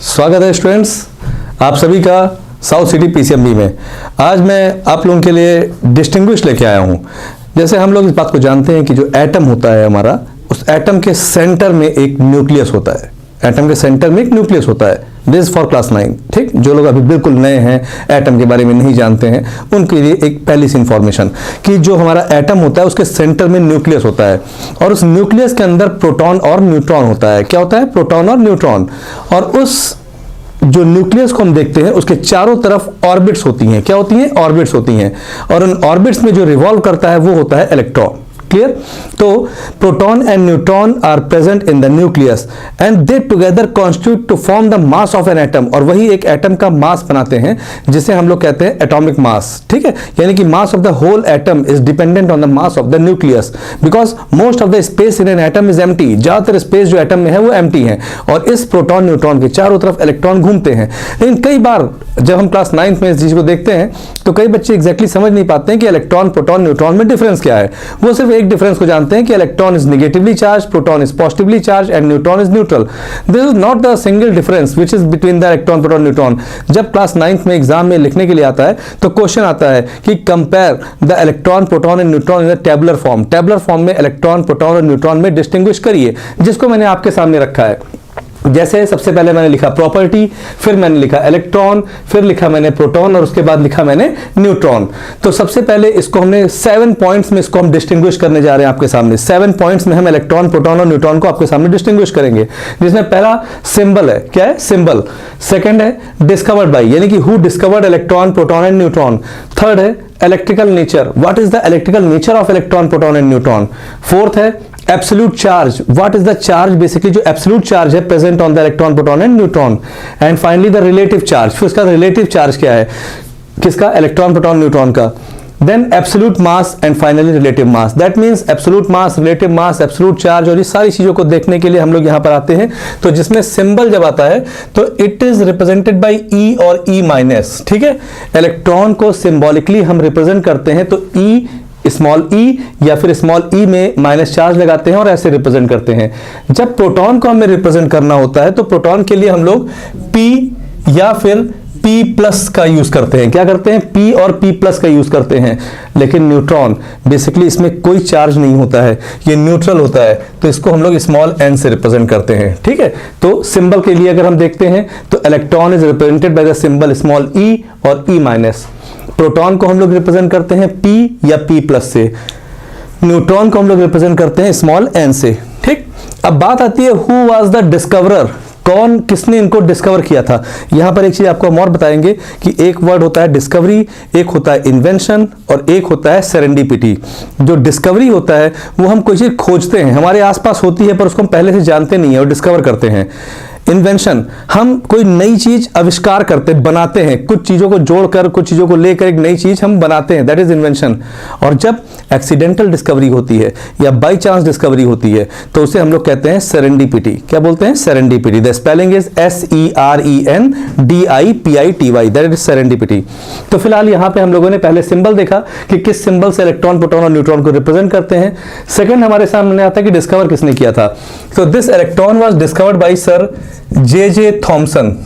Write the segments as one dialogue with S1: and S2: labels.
S1: स्वागत है स्टूडेंट्स आप सभी का साउथ सिटी पीसीएमबी में। आज मैं आप लोगों के लिए डिस्टिंग्विश लेके आया हूँ। जैसे हम लोग इस बात को जानते हैं कि जो एटम होता है हमारा, उस एटम के सेंटर में एक न्यूक्लियस होता है। एटम के सेंटर में एक न्यूक्लियस होता है। This for class 9। ठीक, जो लोग अभी बिल्कुल नए हैं, एटम के बारे में नहीं जानते हैं, उनके लिए एक पहली सी इंफॉर्मेशन कि जो हमारा एटम होता है उसके सेंटर में न्यूक्लियस होता है और उस न्यूक्लियस के अंदर प्रोटॉन और न्यूट्रॉन होता है। क्या होता है? प्रोटॉन और न्यूट्रॉन। और उस जो न्यूक्लियस को हम देखते हैं उसके चारों तरफ ऑर्बिट्स होती हैं। क्या होती हैं? ऑर्बिट्स होती हैं। और उन ऑर्बिट्स में जो रिवॉल्व करता है वो होता है इलेक्ट्रॉन। क्लियर? तो proton and neutron are present in the nucleus and they together constitute to form the mass of an atom. और वही एक एटम का मास बनाते हैं जिसे हम लोग कहते हैं एटॉमिक मास। ठीक है, यानी कि mass of the whole atom is dependent on the mass of the nucleus because most of the space in an atom is empty. ज्यादातर स्पेस जो एटम में है वो एम्प्टी है और इस प्रोटॉन न्यूट्रॉन के चारों तरफ इलेक्ट्रॉन घूमते हैं। लेकिन कई बार जब हम क्लास 9 में इस चीज को देखते हैं तो कई बच्चे एग्जैक्टली समझ नहीं पाते हैं कि इलेक्ट्रॉन, प्रोटॉन, न्यूट्रॉन में डिफरेंस क्या है। वो सिर्फ एक डिफरेंस को जानते हैं कि electron is negatively charge, proton is positively charge and neutron is neutral. This is not the single difference which is between the electron, proton, neutron. जब क्लास 9 में एग्जाम में लिखने के लिए आता है तो क्वेश्चन आता है कि compare the electron, proton and neutron in the tabular form. Tabular form में इलेक्ट्रॉन, प्रोटॉन और न्यूट्रॉन में डिस्टिंग्विश करिए, जिसको मैंने आपके सामने रखा है। जैसे सबसे पहले मैंने लिखा प्रॉपर्टी, फिर मैंने लिखा इलेक्ट्रॉन, फिर लिखा मैंने प्रोटॉन और उसके बाद लिखा मैंने न्यूट्रॉन। तो सबसे पहले इसको हमने 7 पॉइंट्स में इसको हम डिस्टिंग्विश करने जा रहे हैं आपके सामने। 7 पॉइंट्स में हम इलेक्ट्रॉन, प्रोटॉन और न्यूट्रॉन को आपके सामने डिस्टिंग्विश करेंगे, जिसमें पहला सिंबल है। क्या है? सिंबल। सेकंड है डिस्कवर्ड बाय, यानी कि who discovered electron, proton and neutron. Third है electrical nature, what is the electrical nature of electron, proton and neutron. Fourth है absolute charge, what is the charge, basically जो absolute charge है present on the electron, proton and neutron. And finally the relative charge, फिर उसका relative charge क्या है, किसका? Electron, proton, neutron का। Then absolute mass and finally relative mass. That means absolute mass, relative mass, absolute charge और ये सारी चीजों को देखने के लिए हम लोग यहां पर आते हैं। तो जिसमें सिंबल जब आता है तो इट इज रिप्रेजेंटेड बाय ई और ई माइनस। ठीक है, इलेक्ट्रॉन को सिंबॉलिकली हम रिप्रेजेंट करते हैं तो ई, स्मॉल ई या फिर स्मॉल ई में माइनस चार्ज लगाते हैं और ऐसे रिप्रेजेंट करते हैं। जब प्रोटॉन को हमें रिप्रेजेंट करना होता है तो प्रोटॉन के लिए हम लोग पी या फिर P प्लस का यूज करते हैं। क्या करते हैं? P और P प्लस का यूज करते हैं। लेकिन न्यूट्रॉन बेसिकली इसमें कोई चार्ज नहीं होता है, ये न्यूट्रल होता है, तो इसको हम लोग स्मॉल n से रिप्रेजेंट करते हैं। ठीक है, तो सिंबल के लिए अगर हम देखते हैं तो electron is represented by the symbol small e और e माइनस। प्रोटॉन को हम लोग रिप्रेजेंट करते हैं P या P प्लस से। न्यूट्रॉन को हम लोग रिप्रेजेंट करते हैं स्मॉल n से। ठीक, अब बात आती है हु वाज द डिस्कवरर, कौन, किसने इनको डिस्कवर किया था। यहां पर एक चीज आपको हम और बताएंगे कि एक वर्ड होता है डिस्कवरी, एक होता है इन्वेंशन और एक होता है सेरेंडिपिटी। जो डिस्कवरी होता है वो हम कोई चीज खोजते हैं, हमारे आसपास होती है पर उसको हम पहले से जानते नहीं है और डिस्कवर करते हैं। इन्वेंशन, हम कोई नई चीज आविष्कार करते, बनाते हैं, कुछ चीजों को जोड़कर, कुछ चीजों को लेकर एक नई चीज हम बनाते हैं, दैट इज इन्वेंशन। और जब एक्सीडेंटल डिस्कवरी होती है या बाई चांस डिस्कवरी होती है तो उसे हम लोग कहते हैं सेरेंडिपिटी। क्या बोलते हैं? Serendipity. The spelling is SERENDIPITY, that is serendipity. तो फिलहाल यहां पे हम लोगों ने पहले सिंबल देखा कि किस सिंबल से इलेक्ट्रॉन, प्रोटॉन और न्यूट्रॉन को रिप्रेजेंट करते हैं। सेकंड हमारे सामने आता है कि डिस्कवर किसने किया था। तो this electron was discovered by sir J Thomson.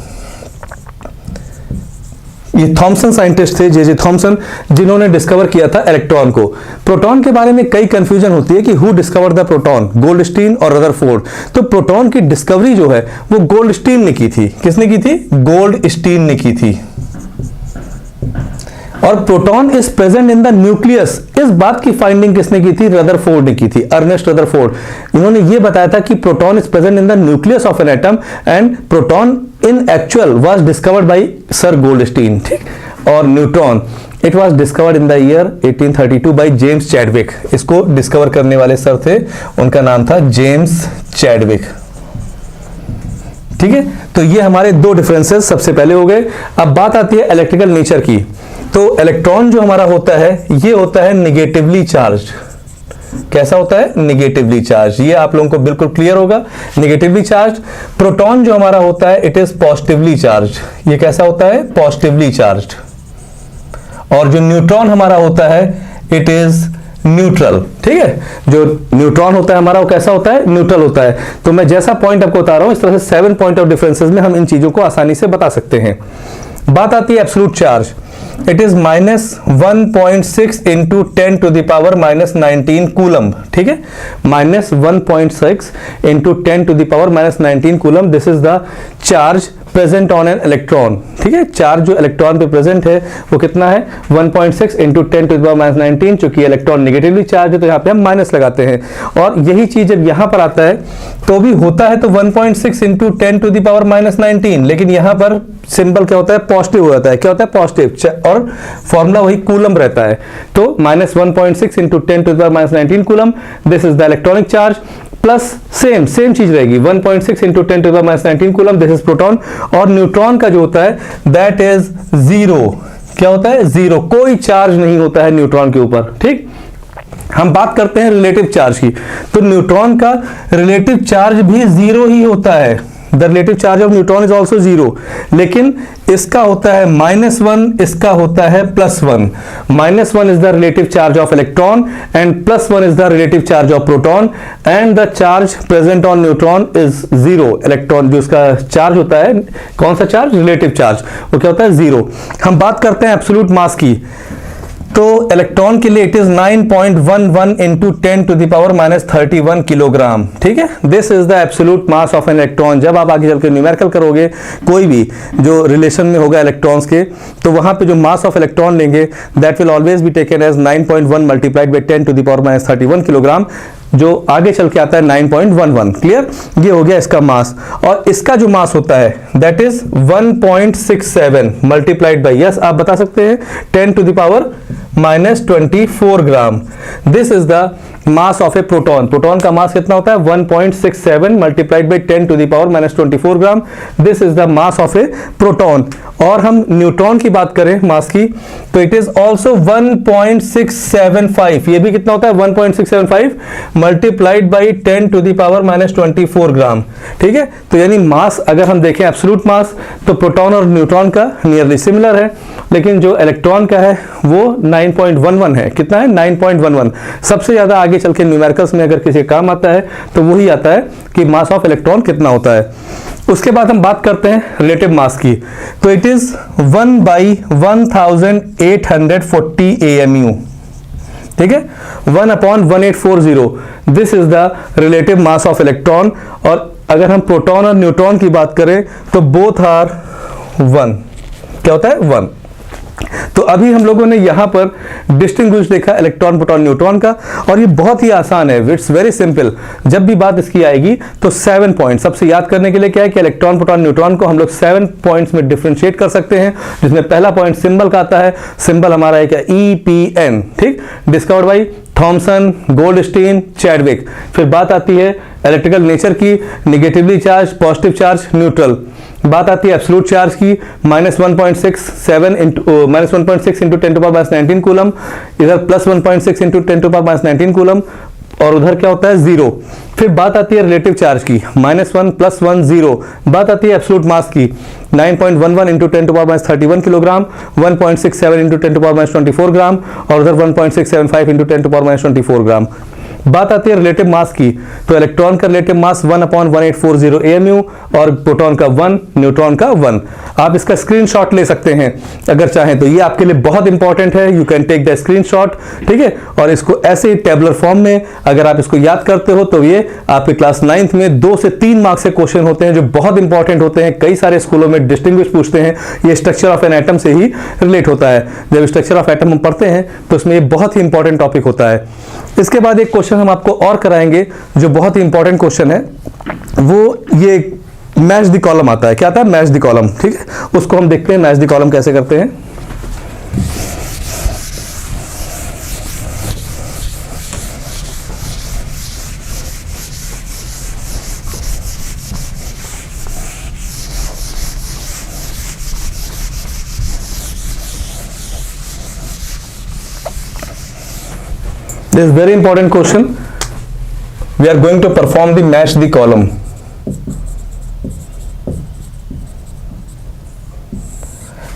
S1: ये थॉमसन साइंटिस्ट थे, जे थॉमसन, जिन्होंने डिस्कवर किया था इलेक्ट्रॉन को। प्रोटॉन के बारे में कई कंफ्यूजन होती है कि who discovered the proton, Goldstein और रदरफोर्ड। तो प्रोटॉन की डिस्कवरी जो है वो गोल्डस्टीन ने की थी। किसने की थी? गोल्डस्टीन ने की थी। और proton is present in the nucleus, इस बात की फाइंडिंग किसने की थी? रदरफोर्ड ने की थी, अर्नेस्ट रदरफोर्ड। इन्होंने ये बताया था कि proton is present in the nucleus of an atom and proton in actual was discovered by sir Goldstein. ठीक, और neutron it was discovered in the year 1832 by James Chadwick. इसको डिस्कवर करने वाले सर थे, उनका नाम था जेम्स चैडविक। ठीक है, तो ये हमारे दो डिफरेंसेस सबसे पहले हो गए। अब बात आती है इलेक्ट्रिकल नेचर की। तो इलेक्ट्रॉन जो हमारा होता है ये होता है निगेटिवली चार्ज। कैसा होता है? Negatively charge. ये आप लोगों को बिल्कुल क्लियर होगा, निगेटिवली चार्ज। प्रोटॉन जो हमारा होता है इट इज पॉजिटिवली चार्ज। ये कैसा होता है? Positively charge. और जो न्यूट्रॉन हमारा होता है इट इज न्यूट्रल। ठीक है, जो न्यूट्रॉन होता है हमारा वो कैसा होता है, न्यूट्रल होता है। तो मैं जैसा पॉइंट आपको बता रहा हूं इस तरह से 7 पॉइंट ऑफ डिफरेंसेस में हम इन चीजों को आसानी से बता सकते हैं। बात आती है absolute charge, it is -1.6 into 10 to the power -19 coulomb. ठीक है, -1.6 into 10 to the power -19 coulomb, this is the charge present on an electron. ठीक है, चार्ज जो इलेक्ट्रॉन पे प्रेजेंट है वो कितना है, 1.6 इंटू 10 टू द पावर -19, चूंकि इलेक्ट्रॉन नेगेटिवली चार्ज है तो यहाँ पे हम माइनस लगाते हैं। और यही चीज जब यहाँ पर आता है तो भी होता है तो 1.6 इंटू 10 टू द पावर -19, लेकिन यहाँ पर सिंबल क्या होता है, पॉजिटिव हो जाता है। क्या होता है, पॉजिटिव, और फॉर्मूला वही कूलम रहता है। तो -1.6 into 10 to the power -19 coulomb, this is the electronic charge, plus same चीज रहेगी 1.6 into 10 to the power -19 coulomb, this is proton. और न्यूट्रॉन का जो होता है दैट इज 0। क्या होता है, 0, कोई चार्ज नहीं होता है न्यूट्रॉन के ऊपर। ठीक, हम बात करते हैं रिलेटिव चार्ज की, तो न्यूट्रॉन का रिलेटिव चार्ज भी 0 ही होता है। The relative charge of neutron is also 0, लेकिन इसका होता है -1, इसका होता है +1। -1 is the relative charge of electron and +1 is the relative charge of proton, and the charge present on neutron is 0। Electron जो उसका चार्ज होता है, कौन सा चार्ज, रिलेटिव चार्ज, वो क्या होता है, 0। हम बात करते हैं एब्सोल्यूट मास की, तो इलेक्ट्रॉन के लिए it is 9.11 into 10 to the power -31 kilogram. ठीक है, this is the absolute mass of an electron. जब आप आगे चलकर न्यूमेरिकल करोगे कोई भी जो रिलेशन में होगा इलेक्ट्रॉन्स के, तो वहां पे जो मास ऑफ इलेक्ट्रॉन लेंगे that will always be taken as 9.1 multiplied by 10 to the power -31 kilogram, जो आगे चल के आता है 9.11। क्लियर, ये हो गया इसका मास। और इसका जो मास होता है that is 1.67 multiplied by, yes आप बता सकते हैं, 10 to the power -24 gram. This is the mass of a proton. Proton का मास कितना होता है, 1.67 multiplied by 10 to the power -24 gram, this is the mass of a proton. और हम न्यूट्रॉन की बात करें मास की, तो इट इज ऑल्सो 1.675, ये भी कितना होता है, 1.675 multiplied by 10 to the power -24 gram. ठीक है, तो यानी मास अगर हम देखें एब्सोल्यूट मास, तो प्रोटॉन और न्यूट्रॉन का नियरली सिमिलर है, लेकिन जो इलेक्ट्रॉन का है वो 9.11 है। कितना है, 9.11। सबसे ज्यादा आगे चल के न्यूमेरिकल्स में अगर किसी काम आता है तो वही आता है कि मास ऑफ इलेक्ट्रॉन कितना होता है। उसके बाद हम बात करते हैं रिलेटिव मास की, तो इट इज 1/1840 AMU। ठीक है, 1/1840, this is the relative mass of electron. और अगर हम प्रोटॉन और न्यूट्रॉन की बात करें तो बोथ आर 1। क्या होता है, 1। तो अभी हम लोगों ने यहां पर डिस्टिंग्विश देखा इलेक्ट्रॉन, प्रोटॉन, न्यूट्रॉन का, और ये बहुत ही आसान है, इट्स वेरी सिंपल। जब भी बात इसकी आएगी तो 7 पॉइंट सबसे याद करने के लिए क्या है कि इलेक्ट्रॉन, प्रोटॉन, न्यूट्रॉन को हम लोग 7 पॉइंट्स में डिफरेंशिएट कर सकते हैं, जिसमें पहला पॉइंट सिंबल का आता है। सिंबल हमारा है क्या, EPN। ठीक, discovered by Thomson, Goldstein, Chadwick. फिर बात आती है इलेक्ट्रिकल नेचर की, negatively charge, positive charge, neutral. बात आती है एब्सोल्यूट चार्ज की, -1.67 into -1.6 into 10 to power -19 coulomb, इधर +1.6 इंटू 10 टू पावर -19 कूलम, और उधर क्या होता है, 0। फिर बात आती है रिलेटिव चार्ज की, -1 + 1 0। बात आती है एब्सोल्यूट मास की, 9.11 into 10 to power -31 kilogram, 1.67 into 10 to power -24 gram, और उधर 1.675 इंटू 10 टू पावर -24 ग्राम। बात आती है रिलेटिव मास की, तो इलेक्ट्रॉन का रिलेटिव मास 1/1840 AMU, और प्रोटॉन का 1, न्यूट्रॉन का 1। आप इसका स्क्रीनशॉट ले सकते हैं अगर चाहें तो, ये आपके लिए बहुत इंपॉर्टेंट है, you can take the screenshot. ठीक है, और इसको ऐसे टेबुलर फॉर्म में अगर आप इसको याद करते हो तो ये आपके क्लास 9th में 2 से 3 मार्क्स के क्वेश्चन होते हैं जो बहुत इंपॉर्टेंट होते हैं। कई सारे स्कूलों में डिस्टिंग्विश पूछते हैं, ये स्ट्रक्चर ऑफ एन एटम से ही रिलेट होता है। जब स्ट्रक्चर ऑफ एटम हम पढ़ते हैं तो उसमें ये बहुत ही इंपॉर्टेंट टॉपिक होता है। इसके बाद एक क्वेश्चन हम आपको और कराएंगे जो बहुत ही इंपॉर्टेंट क्वेश्चन है, वो ये मैच द कॉलम आता है। क्या आता है, मैच द कॉलम। ठीक है, उसको हम देखते हैं मैच द कॉलम कैसे करते हैं। This is very important question. We are going to perform the match the column.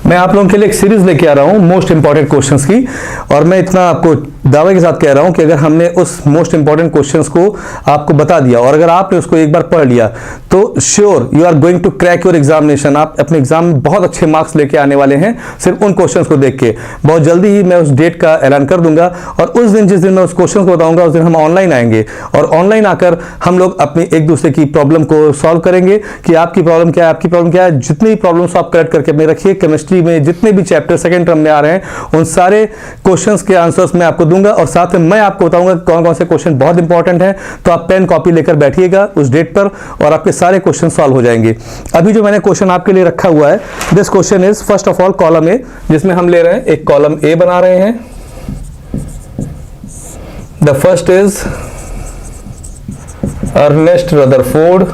S1: मैं आप लोगों के लिए एक सीरीज लेके आ रहा हूं मोस्ट इंपॉर्टेंट क्वेश्चंस की, और मैं इतना आपको दावे के साथ कह रहा हूं कि अगर हमने उस मोस्ट इंपॉर्टेंट क्वेश्चंस को आपको बता दिया और अगर आपने उसको एक बार पढ़ लिया तो sure you are going to crack your examination. आप अपने एग्जाम में बहुत अच्छे मार्क्स लेके आने वाले हैं सिर्फ उन क्वेश्चंस को देख के। बहुत जल्दी ही मैं उस डेट का ऐलान कर दूंगा और उस दिन जिस दिन मैं उस क्वेश्चन को बताऊंगा उस दिन हम ऑनलाइन आएंगे और ऑनलाइन आकर हम लोग अपनी एक दूसरे की प्रॉब्लम को सॉल्व करेंगे कि आपकी प्रॉब्लम क्या है, आपकी प्रॉब्लम क्या है। जितनी प्रॉब्लम्स आप करेक्ट करके अपने रखिए, केमिस्ट्री में जितने भी चैप्टर सेकंड टर्म में आ रहे हैं उन सारे क्वेश्चंस के आंसर्स मैं आपको दूंगा और साथ में मैं आपको बताऊंगा कौन कौन से क्वेश्चन बहुत इंपॉर्टेंट है। तो आप पेन कॉपी लेकर बैठिएगा उस डेट पर और आपके सारे क्वेश्चन सॉल्व हो जाएंगे। अभी जो मैंने क्वेश्चन आपके लिए रखा हुआ है, this question is first of all column A, जिसमें हम ले रहे हैं एक कॉलम ए बना रहे हैं। The first is Ernest Rutherford,